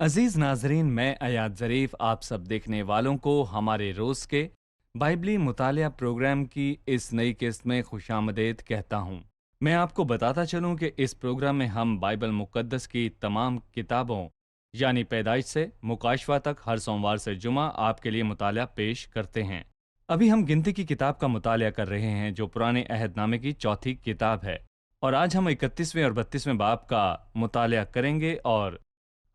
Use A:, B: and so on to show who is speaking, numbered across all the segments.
A: अजीज नाजरीन, मैं अयाद ज़रीफ आप सब देखने वालों को हमारे रोज़ के बाइबली मुतालिया प्रोग्राम की इस नई किस्त में खुशामदीद कहता हूँ। मैं आपको बताता चलूँ कि इस प्रोग्राम में हम बाइबल मुक़द्दस की तमाम किताबों यानी पैदाइश से मुकाशवा तक हर सोमवार से जुमा आपके लिए मुतालिया पेश करते हैं। अभी हम गिनती की किताब का मुतालिया कर रहे हैं जो पुराने अहदनामे की चौथी किताब है, और आज हम 31वें और 32वें बाब का मुतालिया करेंगे और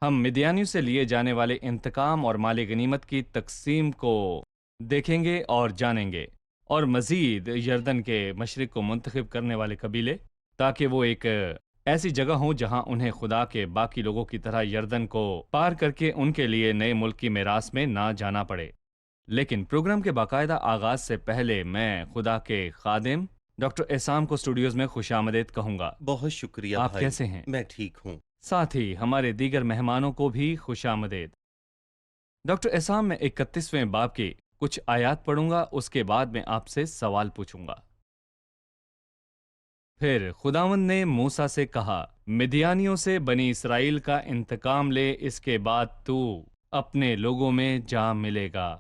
A: हम मिद्यानियों से लिए जाने वाले इंतकाम और माल गनीमत की तकसीम को देखेंगे और जानेंगे, और मज़ीद यरदन के मशरिक को मुंतखब करने वाले कबीले, ताकि वो एक ऐसी जगह हो जहां उन्हें खुदा के बाकी लोगों की तरह यरदन को पार करके उनके लिए नए मुल्क की मिरास में ना जाना पड़े। लेकिन प्रोग्राम के बाकायदा आगाज से पहले मैं खुदा के खादिम डॉक्टर एसाम को स्टूडियोज में खुशामदीद कहूँगा।
B: बहुत शुक्रिया
A: आप
B: भाई।
A: कैसे हैं?
B: मैं ठीक हूँ।
A: साथ ही हमारे दीगर मेहमानों को भी खुशामदीद। डॉक्टर एसाम, मैं 31वें बाब की कुछ आयात पढ़ूंगा, उसके बाद मैं आपसे सवाल पूछूंगा। फिर खुदावंद ने मूसा से कहा, मिद्यानियों से बनी इसराइल का इंतकाम ले, इसके बाद तू अपने लोगों में जा मिलेगा।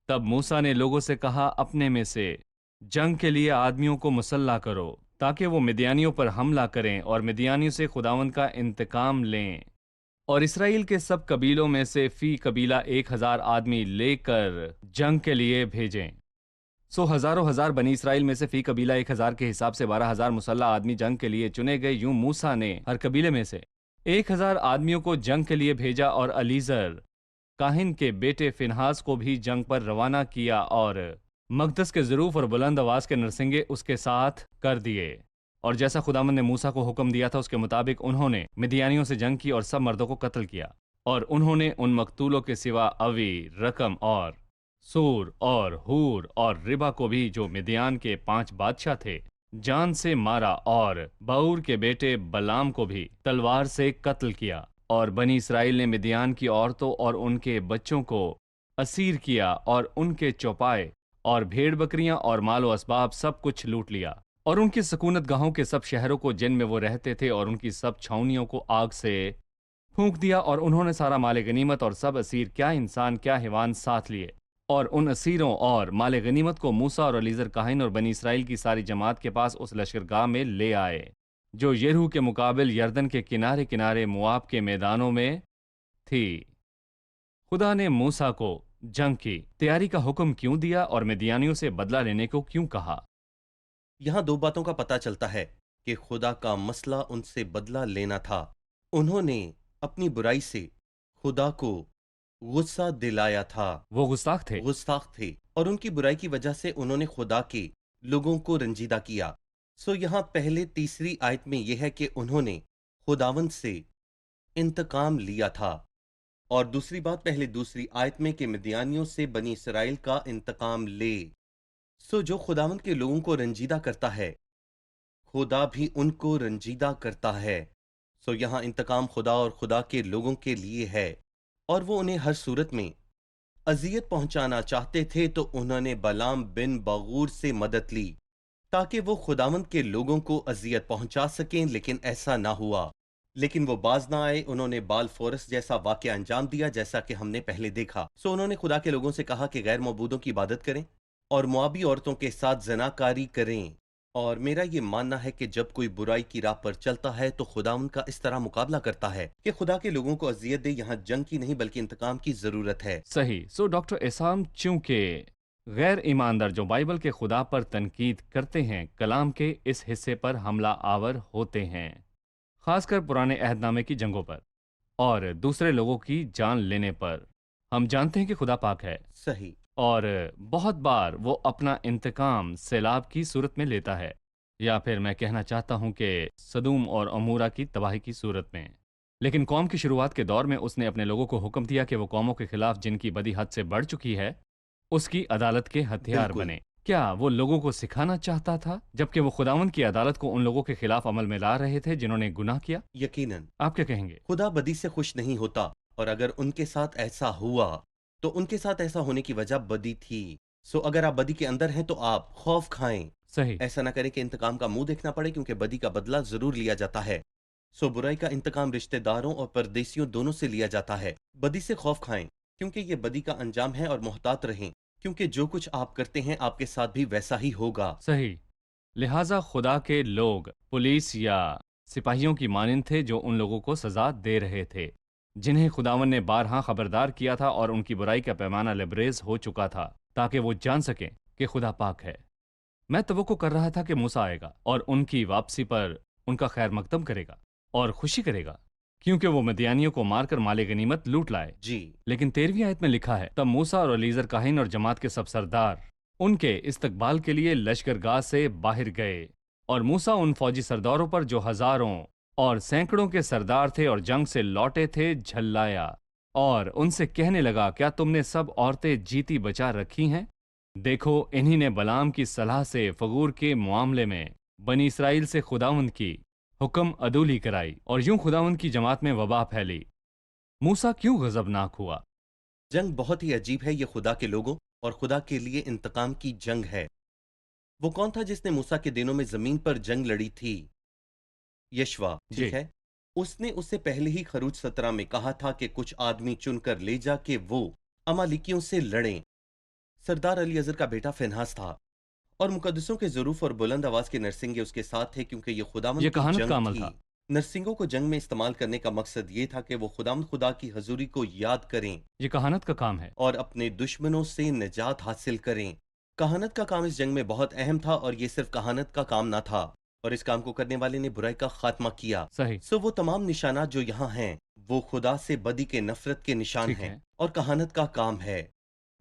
A: तब मूसा ने लोगों से कहा, अपने में से जंग के लिए आदमियों को मुसल्ला करो, ताकि वो मिद्यानियों पर हमला करें और मिद्यानियों से खुदावंद का इंतकाम लें। और इसराइल के सब कबीलों में से फी कबीला 1000 आदमी लेकर जंग के लिए भेजें। सो हजारों हजार बनी इसराइल में से फी कबीला 1000 के हिसाब से 12,000 मुसल्ला आदमी जंग के लिए चुने गए। यूं मूसा ने हर कबीले में से 1000 आदमियों को जंग के लिए भेजा और अलीजर काहिन के बेटे फिनहास को भी जंग पर रवाना किया, और मकदस के ज़रूफ और बुलंद आवाज के नरसिंगे उसके साथ कर दिए। और जैसा खुदावंद ने मूसा को हुक्म दिया था उसके मुताबिक उन्होंने मिद्यानियों से जंग की और सब मर्दों को कत्ल किया। और उन्होंने उन मकतूलों के सिवा अवी, रकम और सूर और हूर और रिबा को भी, जो मिद्यान के 5 बादशाह थे, जान से मारा, और बाऊर के बेटे बलाम को भी तलवार से कत्ल किया। और बनी इसराइल ने मिद्यान की औरतों और उनके बच्चों को असीर किया और उनके चौपाए और भेड़ बकरियां और मालो असबाब सब कुछ लूट लिया, और उनकी सकूनत गाहों के सब शहरों को जिनमें वो रहते थे और उनकी सब छावनियों को आग से फूंक दिया। और उन्होंने सारा माल गनीमत और सब असीर, क्या इंसान क्या हैवान, साथ लिए, और उन असीरों और माल गनीमत को मूसा और अलीजर काहिन और बनी इसराइल की सारी जमात के पास उस लश्करगाह में ले आए जो यरीहो के मुकाबिल यरदन के किनारे किनारे मुआब के मैदानों में थी। खुदा ने मूसा को जंग की तैयारी का हुक्म क्यों दिया और मिद्यानियों से बदला लेने को क्यों कहा?
B: यहाँ 2 बातों का पता चलता है कि खुदा का मसला उनसे बदला लेना था। उन्होंने अपनी बुराई से खुदा को गुस्सा दिलाया था।
A: वो गुस्ताख थे।
B: गुस्ताख थे और उनकी बुराई की वजह से उन्होंने खुदा के लोगों को रंजीदा किया। सो यहाँ पहले तीसरी आयत में यह है कि उन्होंने खुदावंद से इंतकाम लिया था। और दूसरी बात पहले दूसरी आयत में कि मिद्यानियों से बनी इसराइल का इंतकाम ले। सो जो खुदावंद के लोगों को रंजीदा करता है, खुदा भी उनको रंजीदा करता है। सो यहाँ इंतकाम खुदा और खुदा के लोगों के लिए है, और वो उन्हें हर सूरत में अजियत पहुंचाना चाहते थे। तो उन्होंने बलाम बिन बागूर से मदद ली ताकि वो खुदावंद के लोगों को अजियत पहुंचा सकें, लेकिन ऐसा ना हुआ। लेकिन वो बाज ना आए। उन्होंने बाल फोरस जैसा वाकया अंजाम दिया, जैसा कि हमने पहले देखा। सो उन्होंने खुदा के लोगों से कहा कि गैर मबूदों की इबादत करें और मुआबी औरतों के साथ जनाकारी करें। और मेरा ये मानना है कि जब कोई बुराई की राह पर चलता है तो खुदा उनका इस तरह मुकाबला करता है कि खुदा के लोगों को अजियत दे। यहाँ जंग की नहीं बल्कि इंतकाम की जरूरत है।
A: सही। सो डॉक्टर एसाम, चूंकि गैर ईमानदार जो बाइबल के खुदा पर तनकीद करते हैं, कलाम के इस हिस्से पर हमला आवर होते हैं, खासकर पुराने अहदनामे की जंगों पर और दूसरे लोगों की जान लेने पर। हम जानते हैं कि खुदा पाक है,
B: सही।
A: और बहुत बार वो अपना इंतकाम सैलाब की सूरत में लेता है, या फिर मैं कहना चाहता हूं कि सदूम और अमूरा की तबाही की सूरत में। लेकिन कौम की शुरुआत के दौर में उसने अपने लोगों को हुक्म दिया कि वो कौमों के खिलाफ जिनकी बदी हद से बढ़ चुकी है उसकी अदालत के हथियार
B: बिल्कुल।
A: बने। क्या वो लोगों को सिखाना चाहता था, जबकि वो खुदावंद की अदालत को उन लोगों के खिलाफ अमल में ला रहे थे जिन्होंने गुनाह किया?
B: यकीनन
A: आप क्या कहेंगे?
B: खुदा बदी से खुश नहीं होता, और अगर उनके साथ ऐसा हुआ तो उनके साथ ऐसा होने की वजह बदी थी। सो अगर आप बदी के अंदर हैं तो आप खौफ खाएं।
A: सही।
B: ऐसा ना करें कि इंतकाम का मुंह देखना पड़े, क्योंकि बदी का बदला जरूर लिया जाता है। सो बुराई का इंतकाम रिश्तेदारों और परदेसियों दोनों से लिया जाता है। बदी से खौफ खाएं, क्योंकि ये बदी का अंजाम है, और मोहतात रहें, क्योंकि जो कुछ आप करते हैं आपके साथ भी वैसा ही होगा।
A: सही। लिहाजा खुदा के लोग पुलिस या सिपाहियों की मानिंद थे जो उन लोगों को सजा दे रहे थे जिन्हें खुदावन ने बारहा खबरदार किया था, और उनकी बुराई का पैमाना लबरेज हो चुका था ताकि वो जान सकें कि खुदा पाक है। मैं तवक्को कर रहा था कि मूसा आएगा और उनकी वापसी पर उनका खैर मकदम करेगा और खुशी करेगा, क्योंकि वो मदियानियों को मारकर माले गनीमत लूट लाए।
B: जी।
A: लेकिन 13वीं आयत में लिखा है, तब मूसा और अलीजर काहिन और जमात के सब सरदार उनके इस्तकबाल के लिए लश्करगाह से बाहर गए, और मूसा उन फौजी सरदारों पर जो हजारों और सैकड़ों के सरदार थे और जंग से लौटे थे झल्लाया, और उनसे कहने लगा, क्या तुमने सब औरतें जीती बचा रखी हैं? देखो, इन्हीं ने बलाम की सलाह से फगूर के मामले में बनी इसराइल से खुदावंद की हुक्म अदूली कराई, और यूं खुदावंद की जमात में वबा फैली। मूसा क्यों गजबनाक हुआ?
B: जंग बहुत ही अजीब है, ये खुदा के लोगों और खुदा के लिए इंतकाम की जंग है। वो कौन था जिसने मूसा के दिनों में जमीन पर जंग लड़ी थी? यशवा,
A: जी।
B: ठीक है। उसने उससे पहले ही खरूज 17 में कहा था कि कुछ आदमी चुनकर ले जा के वो अमालिकियों से लड़ें। सरदार अली अजर का बेटा फिनहास था, और मुकद्दसों के ज़रूफ और बुलंद आवाज के नरसिंगे उसके साथ थे, क्योंकि ये खुदावंद
A: ये
B: की
A: कहानत
B: जंग
A: का अमल
B: थी।
A: था।
B: नरसिंगों को जंग में इस्तेमाल करने का मकसद ये था कि वो खुदावंद खुदा की हजूरी को याद करें
A: ये कहानत का काम है।
B: और अपने दुश्मनों से निजात हासिल करें। कहानत का काम इस जंग में बहुत अहम था, और ये सिर्फ कहानत का काम ना था, और इस काम को करने वाले ने बुराई का खात्मा किया।
A: सही।
B: सो वो तमाम निशानात जो यहाँ हैं वो खुदा से बदी के नफरत के निशान
A: ठीक
B: हैं,
A: है।
B: और कहानत का काम है।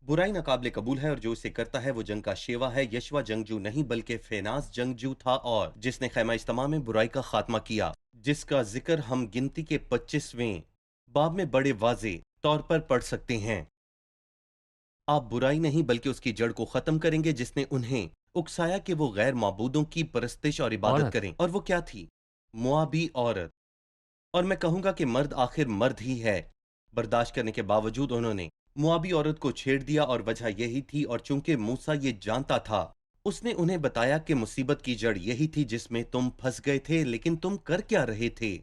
B: बुराई नाकाबिले कबूल है, और जो इसे करता है वो जंग का शेवा है। यशवा जंगजू नहीं बल्कि फेनास जंगजू था, और जिसने खैमा इज्तिमा में बुराई का खात्मा किया, जिसका जिक्र हम गिनती के 25वें बाब में बड़े वाजे तौर पर पढ़ सकते हैं। आप बुराई नहीं बल्कि उसकी जड़ को खत्म करेंगे, जिसने उन्हें उकसाया कि वो गैर माबूदों की परस्तिश और इबादत
A: औरत।
B: करें। और वो क्या थी? मुआबी औरत। और मैं कहूंगा कि मर्द आखिर मर्द ही है। बर्दाश्त करने के बावजूद उन्होंने मुआबी औरत को छेड़ दिया, और वजह यही थी, और चूंकि मूसा ये जानता था, उसने उन्हें बताया कि मुसीबत की जड़ यही थी जिसमें तुम फंस गए थे, लेकिन तुम कर क्या रहे थे?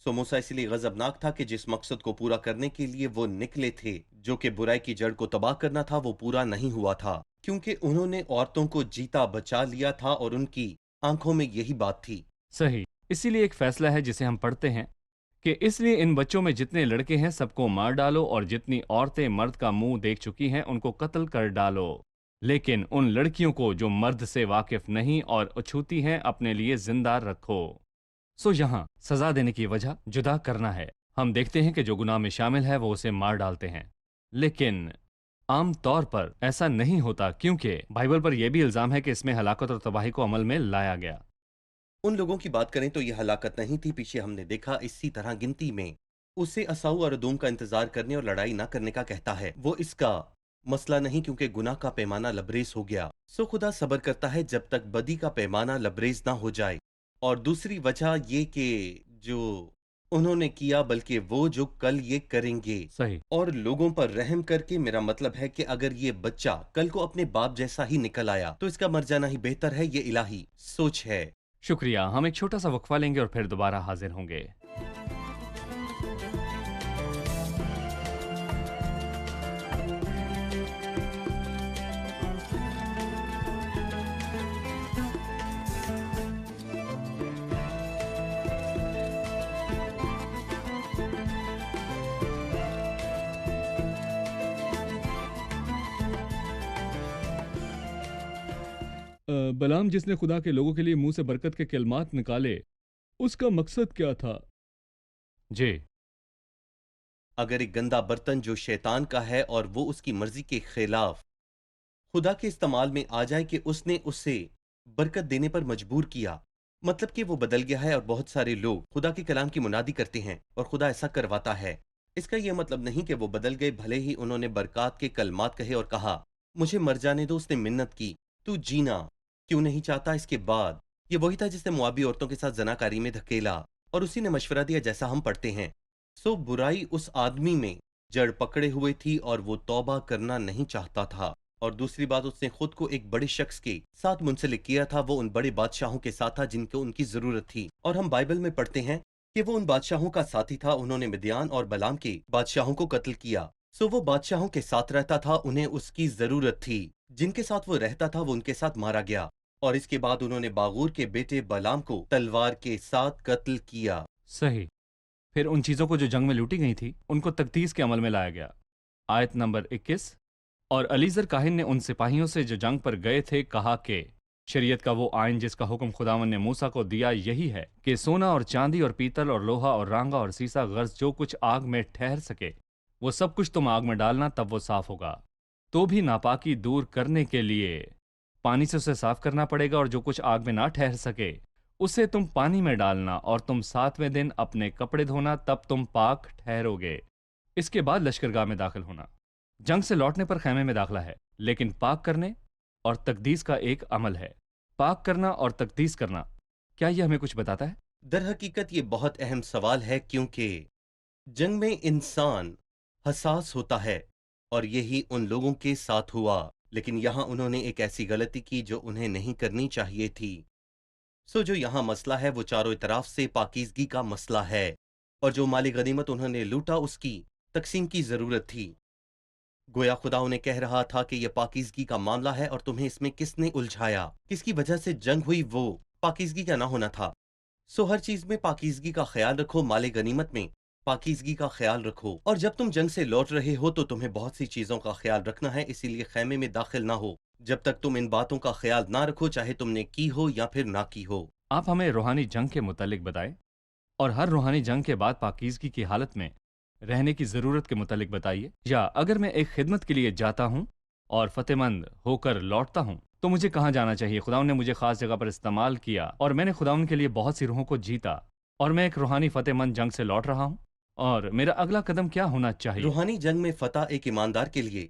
B: सो मूसा इसलिए गजबनाक था कि जिस मकसद को पूरा करने के लिए वो निकले थे, जो कि बुराई की जड़ को तबाह करना था, वो पूरा नहीं हुआ था, क्योंकि उन्होंने औरतों को जीता बचा लिया था, और उनकी आंखों में यही बात थी।
A: सही। इसीलिए एक फैसला है जिसे हम पढ़ते हैं कि इसलिए इन बच्चों में जितने लड़के हैं सबको मार डालो, और जितनी औरतें मर्द का मुंह देख चुकी हैं उनको कत्ल कर डालो, लेकिन उन लड़कियों को जो मर्द से वाकिफ नहीं और अछूती हैं अपने लिए जिंदा रखो। सो यहाँ सजा देने की वजह जुदा करना है। हम देखते हैं कि जो गुनाह में शामिल है वो उसे मार डालते हैं, लेकिन आम तौर पर ऐसा नहीं होता, क्योंकि बाइबल पर यह भी इल्जाम है कि इसमें हलाकत और तबाही को अमल में लाया गया।
B: उन लोगों की बात करें तो यह हलाकत नहीं थी। पीछे हमने देखा इसी तरह गिनती में उसे असाऊ और अदूम का इंतजार करने और लड़ाई ना करने का कहता है। वो इसका मसला नहीं, क्योंकि गुनाह का पैमाना लबरेज हो गया। सो खुदा सब्र करता है जब तक बदी का पैमाना लबरेज ना हो जाए। और दूसरी वजह ये कि जो उन्होंने किया, बल्कि वो जो कल ये करेंगे।
A: सही।
B: और लोगों पर रहम करके, मेरा मतलब है कि अगर ये बच्चा कल को अपने बाप जैसा ही निकल आया तो इसका मर जाना ही बेहतर है। ये इलाही सोच है।
A: शुक्रिया। हम एक छोटा सा वक्फा लेंगे और फिर दोबारा हाजिर होंगे। बलाम जिसने खुदा के लोगों के लिए मुंह से बरकत के कलमात निकाले, उसका मकसद क्या था? जी।
B: अगर एक गंदा बर्तन जो शैतान का है और वो उसकी मर्जी के खिलाफ खुदा के इस्तेमाल में आ जाए कि उसने उसे बरकत देने पर मजबूर किया, मतलब कि वो बदल गया है। और बहुत सारे लोग खुदा के कलाम की मुनादी करते हैं और खुदा ऐसा करवाता है। इसका यह मतलब नहीं कि वो बदल गए, भले ही उन्होंने बरकत के कलमात कहे और कहा मुझे मर जाने दो। उसने मिन्नत की, तू जीना क्यों नहीं चाहता? इसके बाद ये वही था जिसने मुआबी औरतों के साथ जनाकारी में धकेला, और उसी ने मशवरा दिया जैसा हम पढ़ते हैं। सो बुराई उस आदमी में जड़ पकड़े हुए थी और वो तौबा करना नहीं चाहता था। और दूसरी बात, उसने खुद को एक बड़े शख्स के साथ मुंसलिक किया था। वो उन बड़े बादशाहों के साथ था जिनको उनकी जरूरत थी। और हम बाइबल में पढ़ते हैं کہ وہ ان بادشاہوں کا ساتھی تھا، انہوں نے مدیان اور بلام کے بادشاہوں کو قتل کیا۔ سو وہ بادشاہوں کے ساتھ رہتا تھا، انہیں اس کی ضرورت تھی، جن کے ساتھ وہ رہتا تھا وہ ان کے ساتھ مارا گیا، اور اس کے بعد انہوں نے باغور کے بیٹے بلام کو تلوار کے ساتھ قتل کیا۔
A: صحیح۔ پھر ان چیزوں کو جو جنگ میں لوٹی گئی تھی ان کو تقدیس کے عمل میں لایا گیا۔ آیت نمبر 21۔ اور علیزر کاہن نے ان سپاہیوں سے جو جنگ پر گئے تھے کہا کہ شریعت کا وہ آئین جس کا حکم خداوند نے موسیٰ کو دیا یہی ہے کہ سونا اور چاندی اور پیتل اور لوہا اور رانگا اور سیسا غرض جو کچھ آگ میں ٹھہر سکے وہ سب کچھ تم آگ میں ڈالنا، تب وہ صاف ہوگا۔ تو بھی ناپاکی دور کرنے کے لیے پانی سے اسے صاف کرنا پڑے گا، اور جو کچھ آگ میں نہ ٹھہر سکے اسے تم پانی میں ڈالنا، اور تم 7ویں دن اپنے کپڑے دھونا، تب تم پاک ٹھہرو گے۔ اس کے بعد لشکرگاہ میں داخل ہونا۔ جنگ سے لوٹنے پر خیمے میں داخلہ ہے، لیکن پاک کرنے اور تقدیس کا ایک عمل ہے۔ پاک کرنا اور تقدیس کرنا، کیا یہ ہمیں کچھ بتاتا ہے؟
B: در حقیقت یہ بہت اہم سوال ہے، کیونکہ جنگ میں انسان حساس ہوتا ہے، اور یہی ان لوگوں کے ساتھ ہوا، لیکن یہاں انہوں نے ایک ایسی غلطی کی جو انہیں نہیں کرنی چاہیے تھی۔ سو جو یہاں مسئلہ ہے وہ چاروں اطراف سے پاکیزگی کا مسئلہ ہے، اور جو مال غنیمت انہوں نے لوٹا اس کی تقسیم کی ضرورت تھی۔ گویا خدا انہیں کہہ رہا تھا کہ یہ پاکیزگی کا معاملہ ہے، اور تمہیں اس میں کس نے الجھایا، کس کی وجہ سے جنگ ہوئی، وہ پاکیزگی کا نہ ہونا تھا۔ سو ہر چیز میں پاکیزگی کا خیال رکھو، مال غنیمت میں پاکیزگی کا خیال رکھو، اور جب تم جنگ سے لوٹ رہے ہو تو تمہیں بہت سی چیزوں کا خیال رکھنا ہے، اسی لیے خیمے میں داخل نہ ہو جب تک تم ان باتوں کا خیال نہ رکھو، چاہے تم نے کی ہو یا پھر نہ کی ہو۔
A: آپ ہمیں روحانی جنگ کے متعلق بتائیں، اور ہر روحانی جنگ کے بعد پاکیزگی کی حالت میں رہنے کی ضرورت کے متعلق بتائیے۔ یا اگر میں ایک خدمت کے لیے جاتا ہوں اور فتح مند ہو کر لوٹتا ہوں تو مجھے کہاں جانا چاہیے؟ خداوند نے مجھے خاص جگہ پر استعمال کیا اور میں نے خداوند کے لیے بہت سی روحوں کو جیتا، اور میں ایک روحانی فتح مند جنگ سے لوٹ رہا ہوں، اور میرا اگلا قدم کیا ہونا چاہیے؟
B: روحانی جنگ میں فتح ایک ایماندار کے لیے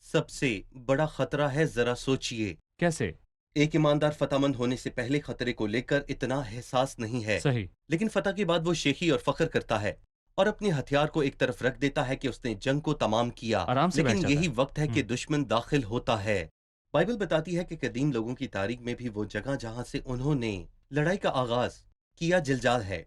B: سب سے بڑا خطرہ ہے۔ ذرا سوچئے،
A: کیسے؟
B: ایک ایماندار فتح مند ہونے سے پہلے خطرے کو لے کر اتنا حساس نہیں ہے،
A: صحیح۔
B: لیکن فتح کے بعد وہ شیخی اور فخر کرتا ہے اور اپنے ہتھیار کو ایک طرف رکھ دیتا ہے کہ اس نے جنگ کو تمام کیا،
A: آرام سے بیٹھ
B: لیکن
A: جاتا
B: یہی
A: ہے۔
B: وقت ہے کہ دشمن داخل ہوتا ہے۔ بائبل بتاتی ہے کہ قدیم لوگوں کی تاریخ میں بھی وہ جگہ جہاں سے انہوں نے لڑائی کا آغاز کیا جلجال ہے،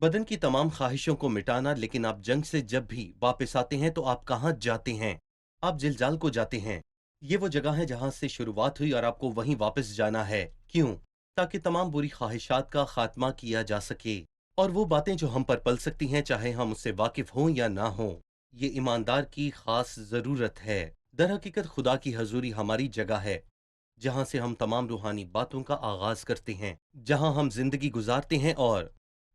B: بدن کی تمام خواہشوں کو مٹانا۔ لیکن آپ جنگ سے جب بھی واپس آتے ہیں تو آپ کہاں جاتے ہیں؟ آپ جلجال کو جاتے ہیں۔ یہ وہ جگہ ہے جہاں سے شروعات ہوئی اور آپ کو وہیں واپس جانا ہے۔ کیوں؟ تاکہ تمام بری خواہشات کا خاتمہ کیا جا سکے، اور وہ باتیں جو ہم پر پل سکتی ہیں چاہے ہم اس سے واقف ہوں یا نہ ہوں، یہ ایماندار کی خاص ضرورت ہے۔ در حقیقت خدا کی حضوری ہماری جگہ ہے جہاں سے ہم تمام روحانی باتوں کا آغاز کرتے ہیں، جہاں ہم زندگی گزارتے ہیں اور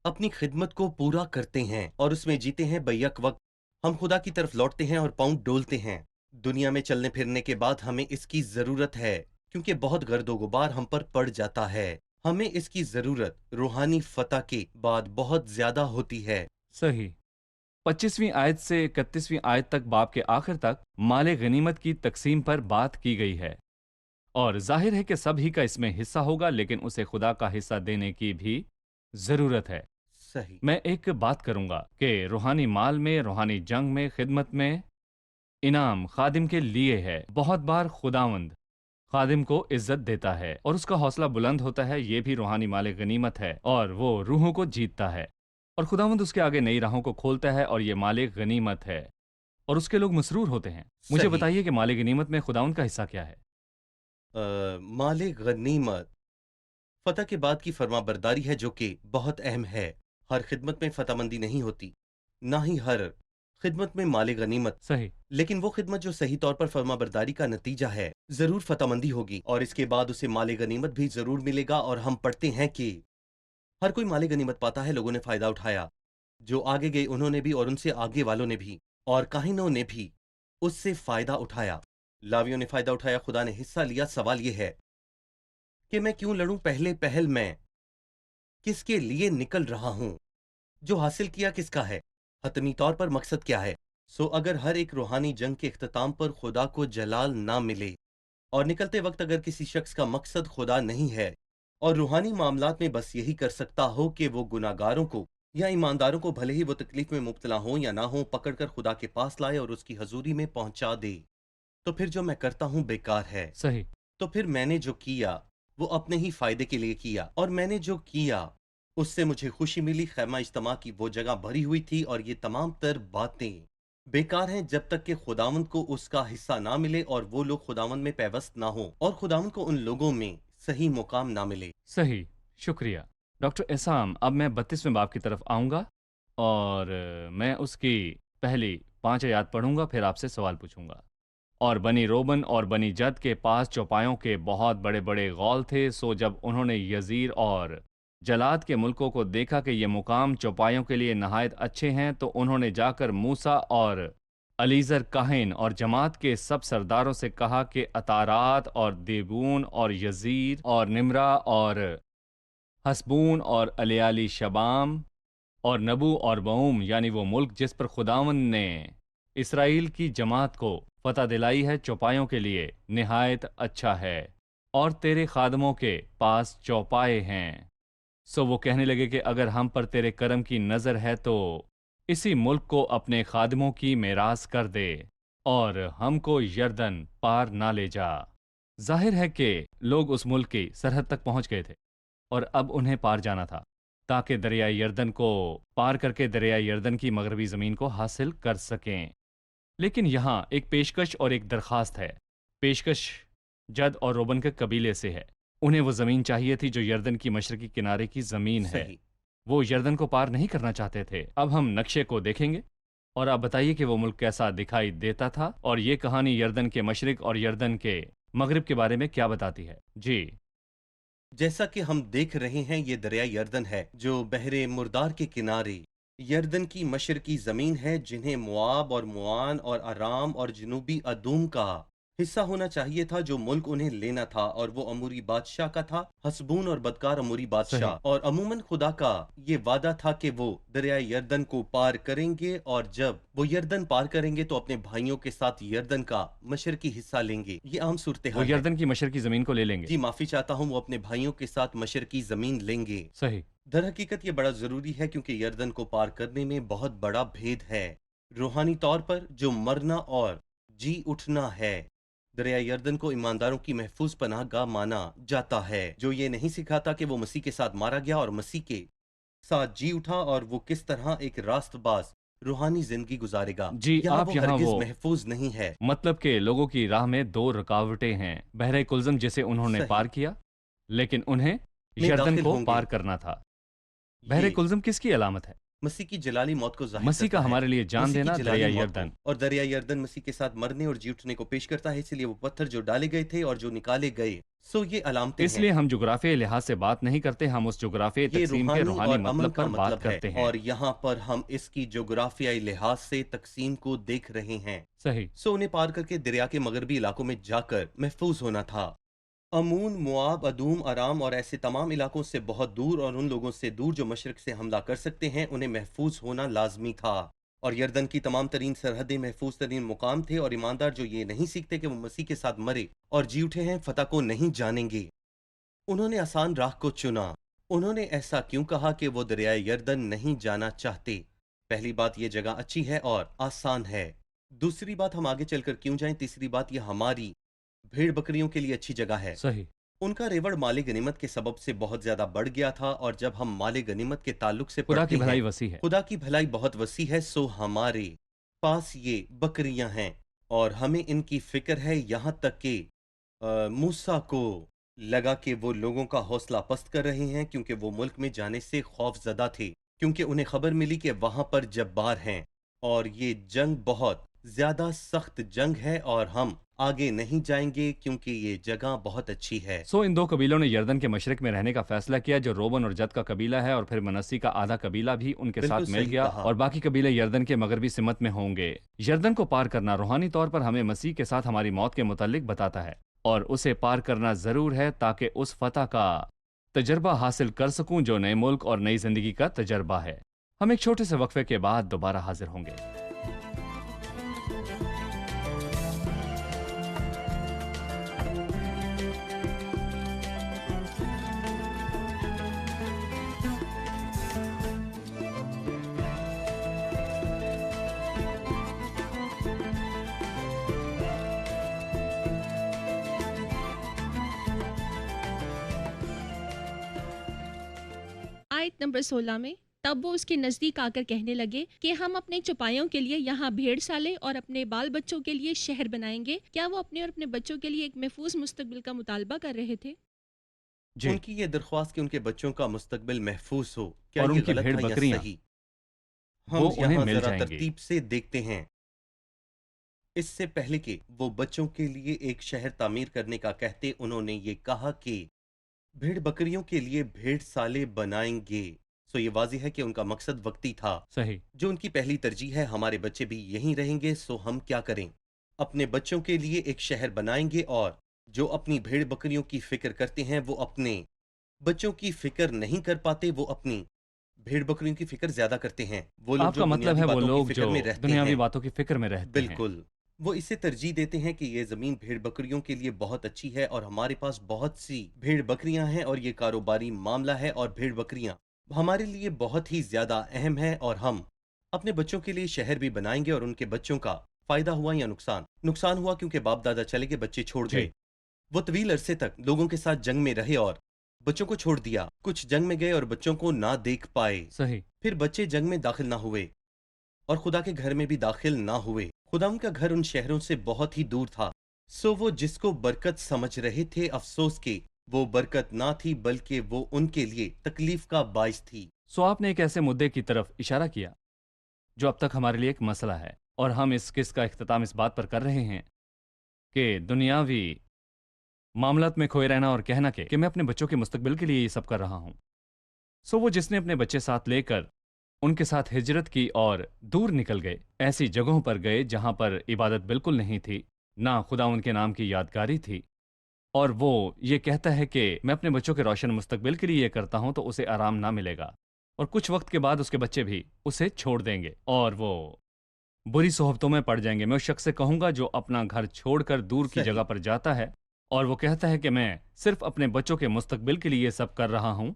B: اپنی خدمت کو پورا کرتے ہیں اور اس میں جیتے ہیں۔ بیک وقت ہم خدا کی طرف لوٹتے ہیں اور پاؤں ڈولتے ہیں۔ دنیا میں چلنے پھرنے کے بعد ہمیں اس کی ضرورت ہے، کیونکہ بہت گرد و غبار ہم پر پڑ جاتا ہے۔ ہمیں اس کی ضرورت روحانی فتح کے بعد بہت زیادہ ہوتی ہے۔
A: صحیح۔ 25ویں آیت سے 31ویں آیت تک باب کے آخر تک مال غنیمت کی تقسیم پر بات کی گئی ہے، اور ظاہر ہے کہ سب ہی کا اس میں حصہ ہوگا، لیکن اسے خدا کا حصہ دینے کی بھی ضرورت ہے۔
B: صحیح۔
A: میں ایک بات کروں گا کہ روحانی مال میں، روحانی جنگ میں، خدمت میں انعام خادم کے لیے ہے۔ بہت بار خداوند خادم کو عزت دیتا ہے اور اس کا حوصلہ بلند ہوتا ہے، یہ بھی روحانی مال غنیمت ہے، اور وہ روحوں کو جیتتا ہے، اور خداوند اس کے آگے نئی راہوں کو کھولتا ہے، اور یہ مال غنیمت ہے، اور اس کے لوگ مسرور ہوتے ہیں۔ مجھے
B: صحیح۔
A: بتائیے کہ مال غنیمت میں خداوند کا حصہ کیا ہے؟
B: مال غنیمت فتح کے بعد کی فرما برداری ہے، جو کہ بہت اہم ہے۔ ہر خدمت میں فتح مندی نہیں ہوتی، نہ ہی ہر خدمت میں مال غنیمت،
A: صحیح۔
B: لیکن وہ خدمت جو صحیح طور پر فرما برداری کا نتیجہ ہے ضرور فتح مندی ہوگی، اور اس کے بعد اسے مال غنیمت بھی ضرور ملے گا۔ اور ہم پڑھتے ہیں کہ ہر کوئی مال غنیمت پاتا ہے، لوگوں نے فائدہ اٹھایا، جو آگے گئے انہوں نے بھی، اور ان سے آگے والوں نے بھی، اور کاہنوں نے بھی اس سے فائدہ اٹھایا۔ لاویوں نے فائدہ اٹھایا، خدا نے حصہ لیا۔ سوال یہ ہے کہ میں کیوں لڑوں؟ پہلے پہل میں کس کے لیے نکل رہا ہوں؟ جو حاصل کیا کس کا ہے؟ حتمی طور پر مقصد کیا ہے؟ سو اگر ہر ایک روحانی جنگ کے اختتام پر خدا کو جلال نہ ملے، اور نکلتے وقت اگر کسی شخص کا مقصد خدا نہیں ہے، اور روحانی معاملات میں بس یہی کر سکتا ہو کہ وہ گناہگاروں کو یا ایمانداروں کو، بھلے ہی وہ تکلیف میں مبتلا ہوں یا نہ ہوں، پکڑ کر خدا کے پاس لائے اور اس کی حضوری میں پہنچا دے، تو پھر جو میں کرتا ہوں بیکار ہے۔
A: صحیح۔
B: تو پھر میں نے جو کیا وہ اپنے ہی فائدے کے لیے کیا، اور میں نے جو کیا उससे मुझे खुशी मिली। खैमा इज्तिमा की वो जगह भरी हुई थी और ये तमाम तर बातें बेकार हैं जब तक कि खुदावंद को उसका हिस्सा ना मिले और वो लोग खुदावंद में पैवस्त ना हो और खुदावंद को उन लोगों में सही मुकाम ना मिले।
A: सही, शुक्रिया। डॉक्टर एहसाम, अब मैं 32वें बाब की तरफ आऊँगा और मैं उसकी पहली 5 आयत पढ़ूँगा, फिर आपसे सवाल पूछूँगा। और बनी रोबन और बनी जद के पास चौपायों के बहुत बड़े बड़े गौल थे, सो जब उन्होंने यजीर और जलाद के मुल्कों को देखा कि ये मुकाम चौपायों के लिए नहायत अच्छे हैं, तो उन्होंने जाकर मूसा और अलीज़र काहिन और जमात के सब सरदारों से कहा कि अतारात और देबून और यजीर और निमरा और हसबून और अलियाली शबाम और नबू और बऊम, यानी वो मुल्क जिस पर खुदावंद ने इसराइल की जमात को फतह दिलाई है, चौपायों के लिए निहायत अच्छा है और तेरे खादमों के पास चौपाए हैं। सो वो कहने लगे कि अगर हम पर तेरे करम की नज़र है तो इसी मुल्क को अपने खादमों की मेरास कर दे और हमको यर्दन पार ना ले जा। जाहिर है कि लोग उस मुल्क की सरहद तक पहुंच गए थे और अब उन्हें पार जाना था ताकि दरिया यर्दन को पार करके दरिया यर्दन की मगरबी ज़मीन को हासिल कर सकें। लेकिन यहाँ एक पेशकश और एक दरख्वास्त है। पेशकश जद और रोबन के कबीले से है। उन्हें वो ज़मीन चाहिए थी जो यर्दन की मशरकी किनारे की ज़मीन है।
B: सही।
A: वो यर्दन को पार नहीं करना चाहते थे। अब हम नक्शे को देखेंगे और आप बताइए कि वो मुल्क कैसा दिखाई देता था और ये कहानी यर्दन के मशरिक और यर्दन के मगरिब के बारे में क्या बताती है। जी,
B: जैसा कि हम देख रहे हैं ये दरिया यर्दन है जो बहरे मुर्दार के किनारे यर्दन की मशरकी जमीन है, जिन्हें मुआब और मुआन और अराम और जनूबी अदूम का हिस्सा होना चाहिए था, जो मुल्क उन्हें लेना था और वो अमूरी बादशाह का था, हसबून और बदकार अमूरी
A: सही।
B: बादशाह। और अमूमन खुदा का ये वादा था कि वो दरिया यर्दन को पार करेंगे और जब वो यर्दन पार करेंगे तो अपने भाइयों के साथ यर्दन का मशरकी हिस्सा लेंगे। ये आम सूरत
A: वो
B: हाल है।
A: यर्दन की मशरकी ज़मीन को ले लेंगे।
B: जी माफी चाहता हूँ, वो अपने भाइयों के साथ मशरकी जमीन लेंगे।
A: सही।
B: दर हकीकत ये बड़ा जरूरी है क्योंकि यर्दन को पार करने में बहुत बड़ा भेद है। रूहानी तौर पर जो मरना और जी उठना है। दरिया यर्दन को ईमानदारों की महफूज पनाहगाह माना जाता है, जो ये नहीं सिखाता कि वो मसीह के साथ मारा गया और मसीह के साथ जी उठा और वो किस तरह एक रास्तबाज रूहानी जिंदगी गुजारेगा।
A: जी,
B: यहाँ
A: आप
B: वो
A: यहाँ
B: हरगिज
A: वो
B: महफूज नहीं है।
A: मतलब के लोगों की राह में दो रुकावटें हैं। बहरे कुल्ज़म जिसे उन्होंने
B: सही
A: पार किया, लेकिन उन्हें
B: में
A: यर्दन
B: दाखिल
A: को
B: होंगे।
A: पार करना था।
B: ये
A: बहरे कुल्ज़म किसकी अलामत है?
B: मसीह की जलाली मौत को जाहिर
A: मसीह का
B: करता है।
A: हमारे लिए जान
B: मसीह की
A: देना,
B: जलाली
A: दरिया
B: मौत को,
A: यर्दन।
B: और दरिया यर्दन मसीह के साथ मरने और जी उठने को पेश करता है। इसलिए वो पत्थर जो डाले गए थे और जो निकाले गए, सो ये अलामतें हैं।
A: इसलिए हम जुग्राफियाई लिहाज से बात नहीं करते, हम उस जुग्राफियाई
B: ये
A: तकसीम के
B: रूहानी
A: रूहानी
B: और अमल
A: मतलब
B: का
A: पर बात
B: मतलब है
A: करते हैं।
B: और यहाँ पर हम इसकी जोग्राफियाई लिहाज से तकसीम को देख रहे हैं।
A: सही।
B: सो उन्हें पार करके दरिया के मगरबी इलाकों में जाकर महफूज होना था। अमून, मुआब, अदूम, अराम और ऐसे तमाम इलाकों से बहुत दूर और उन लोगों से दूर जो मशरक से हमला कर सकते हैं, उन्हें महफूज होना लाजमी था। और यर्दन की तमाम तरीन सरहदें महफूज तरीन मुकाम थे और ईमानदार जो ये नहीं सीखते कि वो मसीह के साथ मरे और जी उठे हैं, फतह को नहीं जानेंगे। उन्होंने आसान राह को चुना। उन्होंने ऐसा क्यों कहा कि वो दरिया यर्दन नहीं जाना चाहते? पहली बात, ये जगह अच्छी है और आसान है। दूसरी बात, हम आगे चलकर क्यों जाएं? तीसरी बात, ये हमारी भेड़ बकरियों के लिए अच्छी जगह है।
A: सही।
B: उनका रेवड़ माले गनीमत के सबब से बहुत ज्यादा बढ़ गया था और जब हम माले गनीमत के ताल्लुक से
A: खुदा
B: पढ़ते
A: की
B: हैं,
A: भलाई वसी है।
B: खुदा की भलाई बहुत वसी है। सो हमारे पास ये बकरियां हैं और हमें इनकी फिक्र है। यहाँ तक कि मूसा को लगा कि वो लोगों का हौसला पस्त कर रहे हैं क्योंकि वो मुल्क में जाने से खौफजदा थे, क्योंकि उन्हें खबर मिली कि वहां पर जब्बार हैं और ये जंग बहुत ज्यादा सख्त जंग है और हम आगे नहीं जाएंगे क्योंकि ये जगह बहुत अच्छी है।
A: सो इन दो कबीलों ने यर्दन के मशरक में रहने का फैसला किया, जो रोबन और जद का कबीला है, और फिर मनसी का आधा कबीला भी उनके
B: बिल्कुल
A: साथ मिल
B: सही
A: गया
B: कहा।
A: और बाकी कबीले यर्दन के मगरबी सिमत में होंगे। यर्दन को पार करना रूहानी तौर पर हमें मसीह के साथ हमारी मौत के मुतालिक बताता है और उसे पार करना जरूर है ताकि उस फतह का तजर्बा हासिल कर सकूं जो नए मुल्क और नई जिंदगी का तजर्बा है। हम एक छोटे से वक्फे के बाद दोबारा हाजिर होंगे।
C: آیت نمبر 16 میں تب وہ اس کے نزدیک آ کر کہنے لگے کہ ہم اپنے چوپایوں کے لیے یہاں بھیڑ سالے اور اپنے بال بچوں کے لیے شہر بنائیں گے۔ کیا وہ اپنے اور اپنے بچوں کے لیے ایک محفوظ مستقبل کا مطالبہ کر رہے تھے؟
A: جی،
B: ان کی یہ درخواست کہ ان کے بچوں کا مستقبل محفوظ ہو، کیا
A: اور
B: یہ
A: ان کی
B: غلط
A: بھیڑ
B: تھا یا
A: بکریاں
B: صحیح؟ ہم
A: وہ انہیں
B: یہاں
A: مل
B: ذرا
A: جائیں گی۔
B: ترتیب سے دیکھتے ہیں۔ اس سے پہلے کہ وہ بچوں کے لیے ایک شہر تعمیر کرنے کا کہتے، انہوں نے یہ کہا کہ بھیڑ بکریوں کے لیے بھیڑ سالے بنائیں گے۔ سو یہ واضح ہے کہ ان کا مقصد وقتی تھا۔
A: صحیح،
B: جو ان کی پہلی ترجیح ہے، ہمارے بچے بھی یہیں رہیں گے، سو ہم کیا کریں؟ اپنے بچوں کے لیے ایک شہر بنائیں گے، اور جو اپنی بھیڑ بکریوں کی فکر کرتے ہیں وہ اپنے بچوں کی فکر نہیں کر پاتے، وہ اپنی بھیڑ بکریوں کی فکر زیادہ کرتے ہیں۔ وہ لوگ
A: آپ
B: جو
A: کا مطلب
B: بنیادی
A: ہے وہ
B: باتوں کی
A: لوگ
B: فکر
A: جو
B: میں رہتے
A: دنیاوی
B: ہیں،
A: باتوں کی فکر میں رہتے ہیں۔
B: بالکل، وہ اسے ترجیح دیتے ہیں کہ یہ زمین بھیڑ بکریوں کے لیے بہت اچھی ہے، اور ہمارے پاس بہت سی بھیڑ بکریاں ہیں، اور یہ کاروباری معاملہ ہے، اور بھیڑ بکریاں ہمارے لیے بہت ہی زیادہ اہم ہے، اور ہم اپنے بچوں کے لیے شہر بھی بنائیں گے۔ اور ان کے بچوں کا فائدہ ہوا یا نقصان؟ نقصان ہوا، کیونکہ باپ دادا چلے گئے، بچے چھوڑ
A: جی،
B: گئے۔ وہ طویل عرصے تک لوگوں کے ساتھ جنگ میں رہے اور بچوں کو چھوڑ دیا۔ کچھ جنگ میں گئے اور بچوں کو نہ دیکھ پائے،
A: صحیح،
B: پھر بچے جنگ میں داخل نہ ہوئے اور خدا کے گھر میں بھی داخل نہ ہوئے۔ خدا ان کا گھر ان شہروں سے بہت ہی دور تھا، سو وہ جس کو برکت سمجھ رہے تھے، افسوس کہ وہ برکت نہ تھی، بلکہ وہ ان کے لیے تکلیف کا باعث تھی۔
A: سو آپ نے ایک ایسے مدعے کی طرف اشارہ کیا جو اب تک ہمارے لیے ایک مسئلہ ہے، اور ہم اس قسط کا اختتام اس بات پر کر رہے ہیں کہ دنیاوی معاملات میں کھوئے رہنا اور کہنا کہ میں اپنے بچوں کے مستقبل کے لیے یہ سب کر رہا ہوں۔ سو وہ جس نے اپنے بچے ساتھ لے کر ان کے ساتھ ہجرت کی اور دور نکل گئے، ایسی جگہوں پر گئے جہاں پر عبادت بالکل نہیں تھی، نہ خدا ان کے نام کی یادگاری تھی، اور وہ یہ کہتا ہے کہ میں اپنے بچوں کے روشن مستقبل کے لیے یہ کرتا ہوں، تو اسے آرام نہ ملے گا، اور کچھ وقت کے بعد اس کے بچے بھی اسے چھوڑ دیں گے اور وہ بری صحبتوں میں پڑ جائیں گے۔ میں اس شخص سے کہوں گا جو اپنا گھر چھوڑ کر دور کی
B: صحیح،
A: جگہ پر جاتا ہے اور وہ کہتا ہے کہ میں صرف اپنے بچوں کے مستقبل کے لیے یہ سب کر رہا ہوں،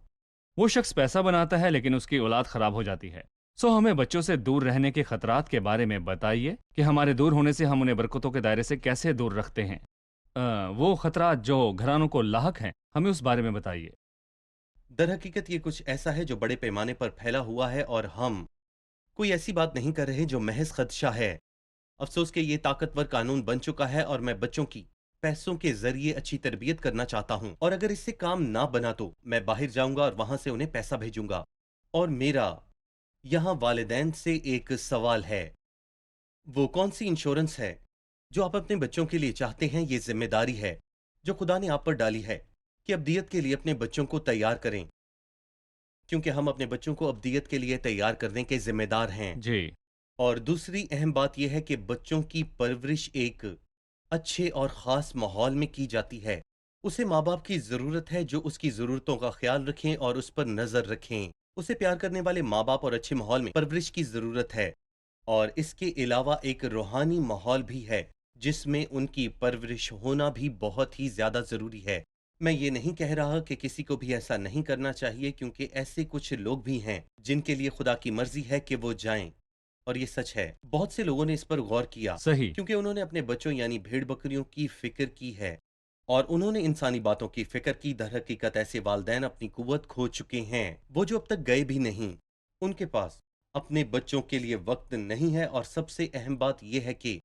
A: وہ شخص پیسہ بناتا ہے لیکن اس کی اولاد خراب ہو جاتی ہے۔ سو ہمیں بچوں سے دور رہنے کے خطرات کے بارے میں بتائیے کہ ہمارے دور ہونے سے ہم انہیں برکتوں کے دائرے سے کیسے دور رکھتے ہیں۔ وہ خطرات جو گھرانوں کو لاحق ہیں، ہمیں اس بارے میں بتائیے۔
B: در حقیقت یہ کچھ ایسا ہے جو بڑے پیمانے پر پھیلا ہوا ہے، اور ہم کوئی ایسی بات نہیں کر رہے جو محض خدشہ ہے۔ افسوس کہ یہ طاقتور قانون بن چکا ہے، اور میں بچوں کی پیسوں کے ذریعے اچھی تربیت کرنا چاہتا ہوں، اور اگر اس سے کام نہ بنا تو میں باہر جاؤں گا اور وہاں سے انہیں پیسہ بھیجوں گا۔ اور میرا یہاں والدین سے ایک سوال ہے، وہ کون سی انشورنس ہے جو آپ اپنے بچوں کے لیے چاہتے ہیں؟ یہ ذمہ داری ہے جو خدا نے آپ پر ڈالی ہے کہ ابدیت کے لیے اپنے بچوں کو تیار کریں، کیونکہ ہم اپنے بچوں کو ابدیت کے لیے تیار کرنے کے ذمہ دار ہیں۔
A: جی،
B: اور دوسری اہم بات یہ ہے کہ بچوں کی پرورش ایک اچھے اور خاص ماحول میں کی جاتی ہے۔ اسے ماں باپ کی ضرورت ہے جو اس کی ضرورتوں کا خیال رکھیں اور اس پر نظر رکھیں۔ اسے پیار کرنے والے ماں باپ اور اچھے ماحول میں پرورش کی ضرورت ہے، اور اس کے علاوہ ایک روحانی ماحول بھی ہے جس میں ان کی پرورش ہونا بھی بہت ہی زیادہ ضروری ہے۔ میں یہ نہیں کہہ رہا کہ کسی کو بھی ایسا نہیں کرنا چاہیے، کیونکہ ایسے کچھ لوگ بھی ہیں جن کے لیے خدا کی مرضی ہے کہ وہ جائیں، اور یہ سچ ہے۔ بہت سے لوگوں نے اس پر غور کیا،
A: صحیح،
B: کیونکہ انہوں نے اپنے بچوں یعنی بھیڑ بکریوں کی فکر کی ہے، اور انہوں نے انسانی باتوں کی فکر کی۔ در حقیقت ایسے والدین اپنی قوت کھو چکے ہیں، وہ جو اب تک گئے بھی نہیں، ان کے پاس اپنے بچوں کے لیے وقت نہیں ہے، اور سب سے اہم بات یہ ہے کہ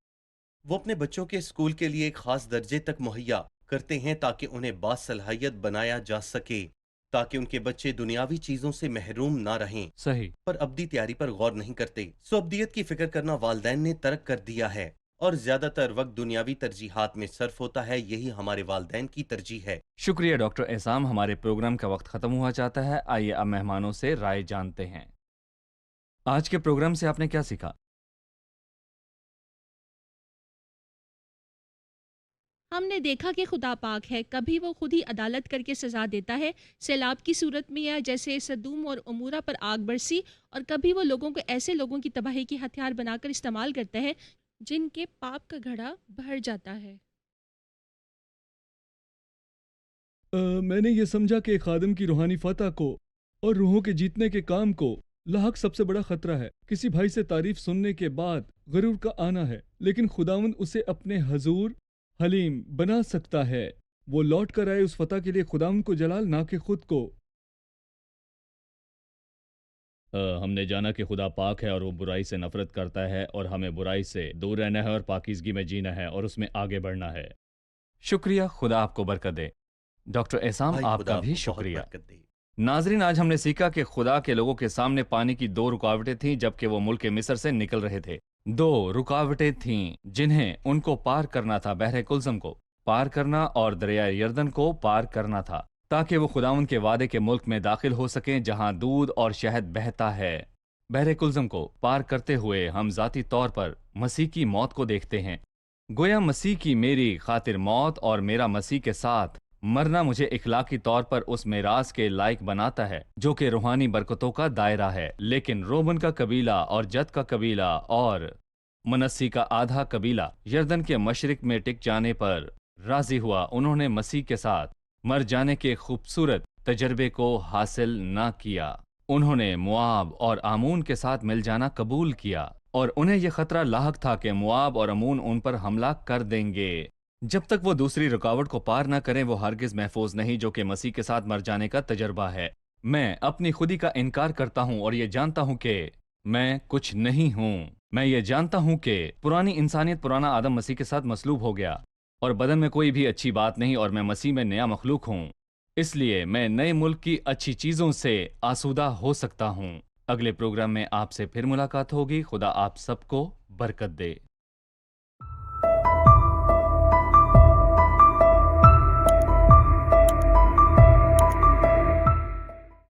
B: وہ اپنے بچوں کے اسکول کے لیے ایک خاص درجے تک مہیا کرتے ہیں تاکہ انہیں باصلاحیت بنایا جا سکے، تاکہ ان کے بچے دنیاوی چیزوں سے محروم نہ رہیں،
A: صحیح،
B: پر ابدی تیاری پر غور نہیں کرتے۔ سو ابدیت کی فکر کرنا والدین نے ترک کر دیا ہے، اور زیادہ تر وقت دنیاوی ترجیحات میں صرف ہوتا ہے۔ یہی ہمارے والدین کی ترجیح ہے۔
A: شکریہ ڈاکٹر احسام۔ ہمارے پروگرام کا وقت ختم ہوا چاہتا ہے، آئیے اب مہمانوں سے رائے جانتے ہیں۔ آج کے پروگرام سے آپ نے کیا سیکھا؟
C: ہم نے دیکھا کہ خدا پاک ہے، کبھی وہ خود ہی عدالت کر کے سزا دیتا ہے، سیلاب کی صورت میں یا جیسے سدوم اور عمورہ پر آگ برسی، اور کبھی وہ لوگوں کو ایسے لوگوں کی تباہی کی ہتھیار بنا کر استعمال کرتا ہے جن کے پاپ کا گھڑا بھر جاتا ہے۔
D: میں نے یہ سمجھا کہ ایک خادم کی روحانی فتح کو اور روحوں کے جیتنے کے کام کو لاحق سب سے بڑا خطرہ ہے۔ کسی بھائی سے تعریف سننے کے بعد غرور کا آنا ہے، لیکن خداوند اسے اپنے حضور حلیم بنا سکتا ہے۔ وہ لوٹ کر آئے اس فتح کے لیے خداوند کو جلال، نہ کہ خود کو۔
A: ہم نے جانا کہ خدا پاک ہے اور وہ برائی سے نفرت کرتا ہے اور ہمیں برائی سے دور رہنا ہے اور پاکیزگی میں جینا ہے اور اس میں آگے بڑھنا ہے۔ شکریہ، خدا آپ کو برکت دے۔ ڈاکٹر احسام،
B: بھائی
A: آپ
B: خدا
A: کا
B: آپ
A: بھی
B: کو بہت
A: شکریہ۔
B: برکت دے۔
A: ناظرین، آج ہم نے سیکھا کہ خدا کے لوگوں کے سامنے پانی کی دو رکاوٹیں تھیں جبکہ وہ ملک مصر سے نکل رہے تھے۔ دو رکاوٹیں تھیں جنہیں ان کو پار کرنا تھا، بحر کلزم کو پار کرنا اور دریائے یردن کو پار کرنا تھا، تاکہ وہ خداوند کے وعدے کے ملک میں داخل ہو سکیں جہاں دودھ اور شہد بہتا ہے۔ بحر کلزم کو پار کرتے ہوئے ہم ذاتی طور پر مسیح کی موت کو دیکھتے ہیں۔ گویا مسیح کی میری خاطر موت اور میرا مسیح کے ساتھ مرنا مجھے اخلاقی طور پر اس میراث کے لائق بناتا ہے جو کہ روحانی برکتوں کا دائرہ ہے۔ لیکن رومن کا قبیلہ اور جد کا قبیلہ اور منسی کا آدھا قبیلہ یردن کے مشرق میں ٹک جانے پر راضی ہوا۔ انہوں نے مسیح کے ساتھ مر جانے کے خوبصورت تجربے کو حاصل نہ کیا۔ انہوں نے مواب اور آمون کے ساتھ مل جانا قبول کیا اور انہیں یہ خطرہ لاحق تھا کہ مواب اور امون ان پر حملہ کر دیں گے۔ جب تک وہ دوسری رکاوٹ کو پار نہ کریں وہ ہرگز محفوظ نہیں، جو کہ مسیح کے ساتھ مر جانے کا تجربہ ہے۔ میں اپنی خودی کا انکار کرتا ہوں اور یہ جانتا ہوں کہ میں کچھ نہیں ہوں۔ میں یہ جانتا ہوں کہ پرانی انسانیت، پرانا آدم مسیح کے ساتھ مصلوب ہو گیا اور بدن میں کوئی بھی اچھی بات نہیں اور میں مسیح میں نیا مخلوق ہوں۔ اس لیے میں نئے ملک کی اچھی چیزوں سے آسودہ ہو سکتا ہوں۔ اگلے پروگرام میں آپ سے پھر ملاقات ہوگی۔ خدا آپ سب کو برکت دے۔